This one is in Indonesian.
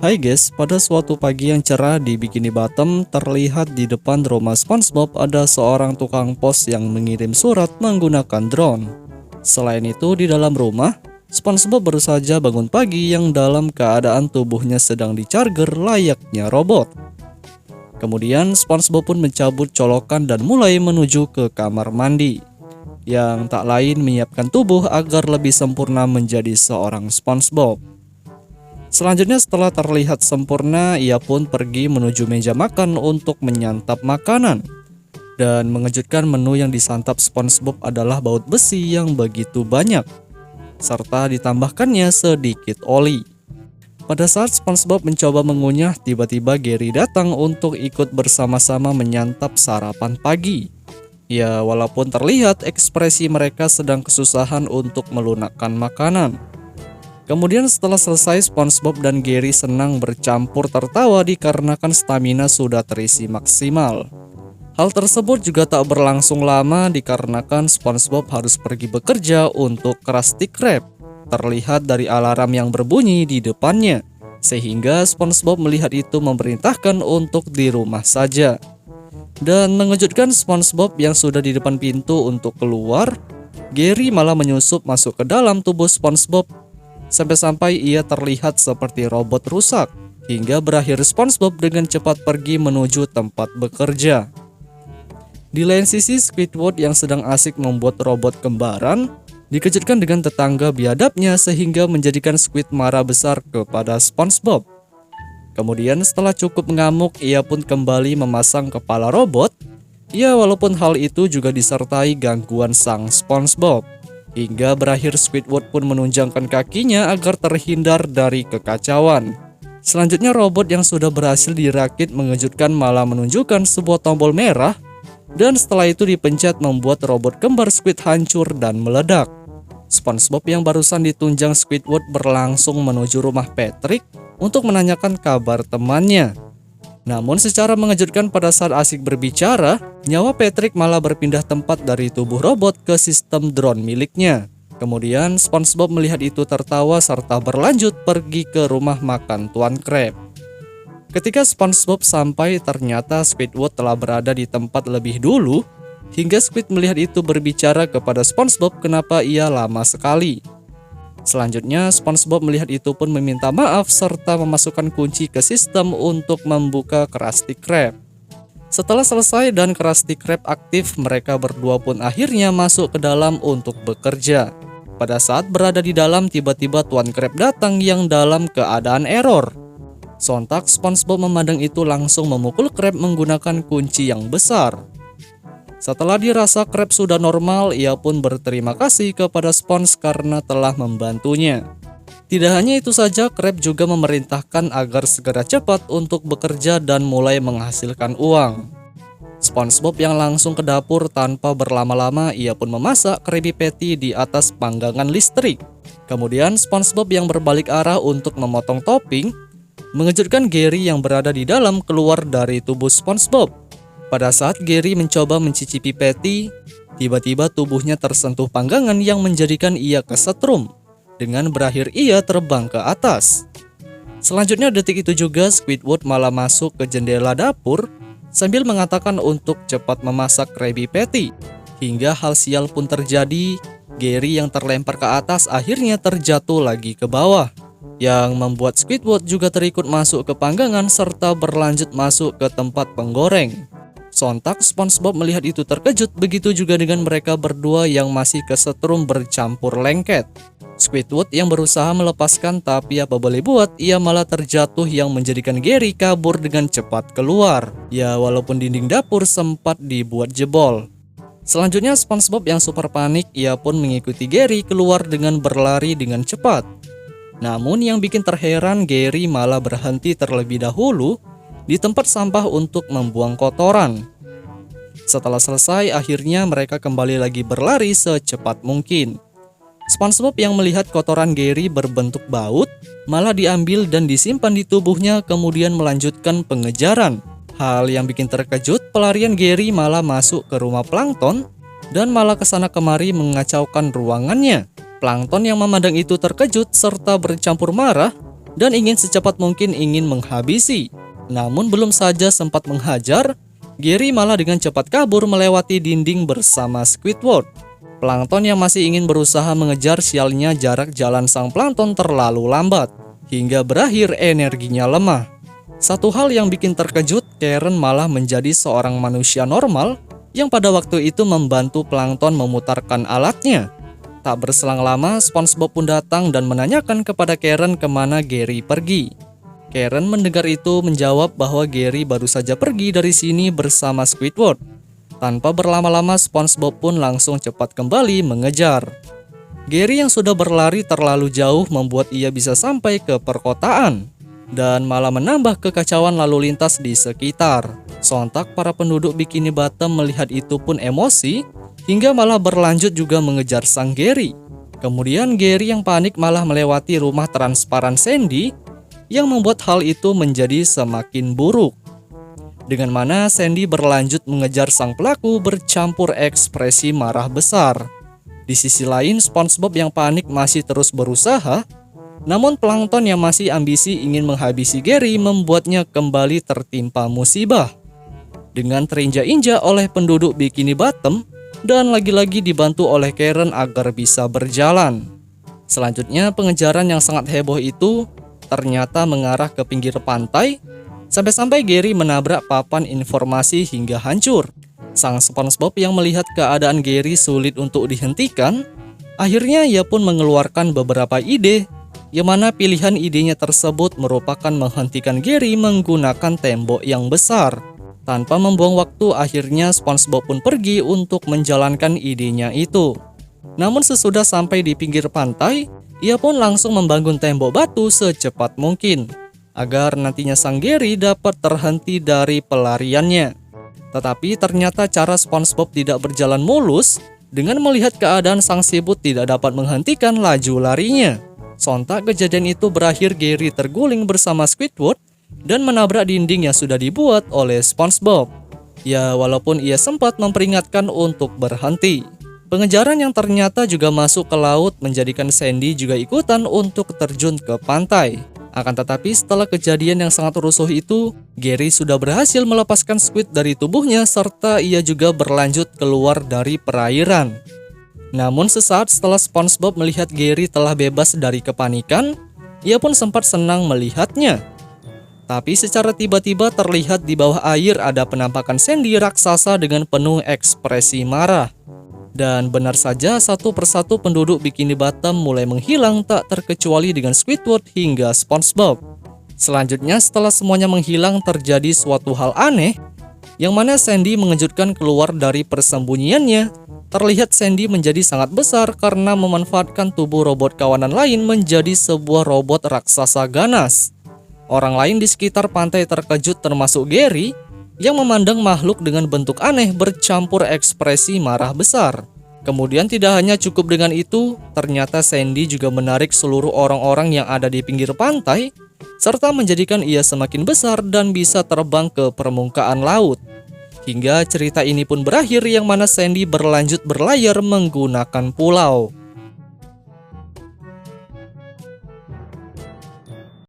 Hai guys, pada suatu pagi yang cerah di Bikini Bottom, terlihat di depan rumah SpongeBob ada seorang tukang pos yang mengirim surat menggunakan drone. Selain itu, di dalam rumah, SpongeBob baru saja bangun pagi yang dalam keadaan tubuhnya sedang dicharger layaknya robot. Kemudian SpongeBob pun mencabut colokan dan mulai menuju ke kamar mandi, yang tak lain menyiapkan tubuh agar lebih sempurna menjadi seorang SpongeBob. Selanjutnya setelah terlihat sempurna, ia pun pergi menuju meja makan untuk menyantap makanan. Dan mengejutkan, menu yang disantap SpongeBob adalah baut besi yang begitu banyak, serta ditambahkannya sedikit oli. Pada saat SpongeBob mencoba mengunyah, tiba-tiba Gary datang untuk ikut bersama-sama menyantap sarapan pagi. Ya, walaupun terlihat ekspresi mereka sedang kesusahan untuk melunakkan makanan. Kemudian setelah selesai, SpongeBob dan Gary senang bercampur tertawa dikarenakan stamina sudah terisi maksimal. Hal tersebut juga tak berlangsung lama dikarenakan SpongeBob harus pergi bekerja untuk Krusty Krab. Terlihat dari alarm yang berbunyi di depannya, sehingga SpongeBob melihat itu memerintahkan untuk di rumah saja. Dan mengejutkan SpongeBob yang sudah di depan pintu untuk keluar, Gary malah menyusup masuk ke dalam tubuh SpongeBob. Sampai-sampai ia terlihat seperti robot rusak, hingga berakhir SpongeBob dengan cepat pergi menuju tempat bekerja. Di lain sisi, Squidward yang sedang asik membuat robot kembaran dikejutkan dengan tetangga biadabnya sehingga menjadikan Squid marah besar kepada SpongeBob. Kemudian setelah cukup mengamuk, ia pun kembali memasang kepala robot. Ya, walaupun hal itu juga disertai gangguan sang SpongeBob. Hingga berakhir Squidward pun menunjangkan kakinya agar terhindar dari kekacauan. Selanjutnya robot yang sudah berhasil dirakit mengejutkan malah menunjukkan sebuah tombol merah. Dan setelah itu dipencet membuat robot kembar Squid hancur dan meledak. SpongeBob yang barusan ditunjang Squidward berlangsung menuju rumah Patrick untuk menanyakan kabar temannya. Namun secara mengejutkan pada saat asik berbicara, nyawa Patrick malah berpindah tempat dari tubuh robot ke sistem drone miliknya. Kemudian SpongeBob melihat itu tertawa serta berlanjut pergi ke rumah makan Tuan Krab. Ketika SpongeBob sampai, ternyata Squidward telah berada di tempat lebih dulu, hingga Squid melihat itu berbicara kepada SpongeBob kenapa ia lama sekali. Selanjutnya, SpongeBob melihat itu pun meminta maaf serta memasukkan kunci ke sistem untuk membuka Krusty Krab. Setelah selesai dan Krusty Krab aktif, mereka berdua pun akhirnya masuk ke dalam untuk bekerja. Pada saat berada di dalam, tiba-tiba Tuan Krab datang yang dalam keadaan error. Sontak SpongeBob memandang itu langsung memukul Krab menggunakan kunci yang besar. Setelah dirasa Krab sudah normal, ia pun berterima kasih kepada Sponge karena telah membantunya. Tidak hanya itu saja, Krab juga memerintahkan agar segera cepat untuk bekerja dan mulai menghasilkan uang. SpongeBob yang langsung ke dapur tanpa berlama-lama, ia pun memasak Krabby Patty di atas panggangan listrik. Kemudian SpongeBob yang berbalik arah untuk memotong topping, mengejutkan Gary yang berada di dalam keluar dari tubuh SpongeBob. Pada saat Gary mencoba mencicipi patty, tiba-tiba tubuhnya tersentuh panggangan yang menjadikan ia kesetrum. Dengan berakhir ia terbang ke atas. Selanjutnya detik itu juga Squidward malah masuk ke jendela dapur sambil mengatakan untuk cepat memasak Krabby Patty. Hingga hal sial pun terjadi, Gary yang terlempar ke atas akhirnya terjatuh lagi ke bawah, yang membuat Squidward juga terikut masuk ke panggangan serta berlanjut masuk ke tempat penggoreng. Sontak SpongeBob melihat itu terkejut, begitu juga dengan mereka berdua yang masih kesetrum bercampur lengket. Squidward yang berusaha melepaskan, tapi apa boleh buat, ia malah terjatuh yang menjadikan Gary kabur dengan cepat keluar. Ya, walaupun dinding dapur sempat dibuat jebol. Selanjutnya SpongeBob yang super panik, ia pun mengikuti Gary keluar dengan berlari dengan cepat. Namun yang bikin terheran, Gary malah berhenti terlebih dahulu di tempat sampah untuk membuang kotoran. Setelah selesai, akhirnya mereka kembali lagi berlari secepat mungkin. SpongeBob yang melihat kotoran Gary berbentuk baut, malah diambil dan disimpan di tubuhnya kemudian melanjutkan pengejaran. Hal yang bikin terkejut, pelarian Gary malah masuk ke rumah Plankton dan malah kesana kemari mengacaukan ruangannya. Plankton yang memandang itu terkejut serta bercampur marah dan ingin secepat mungkin menghabisi. Namun belum saja sempat menghajar, Gary malah dengan cepat kabur melewati dinding bersama Squidward. Plankton yang masih ingin berusaha mengejar, sialnya jarak jalan sang plankton terlalu lambat, hingga berakhir energinya lemah. Satu hal yang bikin terkejut, Karen malah menjadi seorang manusia normal yang pada waktu itu membantu plankton memutarkan alatnya. Tak berselang lama, SpongeBob pun datang dan menanyakan kepada Karen kemana Gary pergi. Karen mendengar itu menjawab bahwa Gary baru saja pergi dari sini bersama Squidward. Tanpa berlama-lama, SpongeBob pun langsung cepat kembali mengejar. Gary yang sudah berlari terlalu jauh membuat ia bisa sampai ke perkotaan dan malah menambah kekacauan lalu lintas di sekitar. Sontak para penduduk Bikini Bottom melihat itu pun emosi hingga malah berlanjut juga mengejar sang Gary. Kemudian Gary yang panik malah melewati rumah transparan Sandy yang membuat hal itu menjadi semakin buruk. Dengan mana Sandy berlanjut mengejar sang pelaku bercampur ekspresi marah besar. Di sisi lain, SpongeBob yang panik masih terus berusaha, namun plankton yang masih ambisi ingin menghabisi Gary membuatnya kembali tertimpa musibah. Dengan terinjak-injak oleh penduduk Bikini Bottom dan lagi-lagi dibantu oleh Karen agar bisa berjalan. Selanjutnya, pengejaran yang sangat heboh itu ternyata mengarah ke pinggir pantai, sampai-sampai Gary menabrak papan informasi hingga hancur. Sang SpongeBob yang melihat keadaan Gary sulit untuk dihentikan, akhirnya ia pun mengeluarkan beberapa ide, yang mana pilihan idenya tersebut merupakan menghentikan Gary menggunakan tembok yang besar. Tanpa membuang waktu, akhirnya SpongeBob pun pergi untuk menjalankan idenya itu. Namun sesudah sampai di pinggir pantai, ia pun langsung membangun tembok batu secepat mungkin, agar nantinya sang Gary dapat terhenti dari pelariannya. Tetapi ternyata cara SpongeBob tidak berjalan mulus dengan melihat keadaan sang siput tidak dapat menghentikan laju larinya. Sontak kejadian itu berakhir Gary terguling bersama Squidward dan menabrak dinding yang sudah dibuat oleh SpongeBob. Ya, walaupun ia sempat memperingatkan untuk berhenti. Pengejaran yang ternyata juga masuk ke laut menjadikan Sandy juga ikutan untuk terjun ke pantai. Akan tetapi setelah kejadian yang sangat rusuh itu, Gary sudah berhasil melepaskan Squid dari tubuhnya serta ia juga berlanjut keluar dari perairan. Namun sesaat setelah SpongeBob melihat Gary telah bebas dari kepanikan, ia pun sempat senang melihatnya. Tapi secara tiba-tiba terlihat di bawah air ada penampakan Sandy raksasa dengan penuh ekspresi marah. Dan benar saja, satu persatu penduduk Bikini Bottom mulai menghilang tak terkecuali dengan Squidward hingga SpongeBob. Selanjutnya setelah semuanya menghilang terjadi suatu hal aneh, yang mana Sandy mengejutkan keluar dari persembunyiannya. Terlihat Sandy menjadi sangat besar karena memanfaatkan tubuh robot kawanan lain menjadi sebuah robot raksasa ganas. Orang lain di sekitar pantai terkejut termasuk Gary, yang memandang makhluk dengan bentuk aneh bercampur ekspresi marah besar. Kemudian tidak hanya cukup dengan itu, ternyata Sandy juga menarik seluruh orang-orang yang ada di pinggir pantai, serta menjadikan ia semakin besar dan bisa terbang ke permukaan laut. Hingga cerita ini pun berakhir yang mana Sandy berlanjut berlayar menggunakan pulau.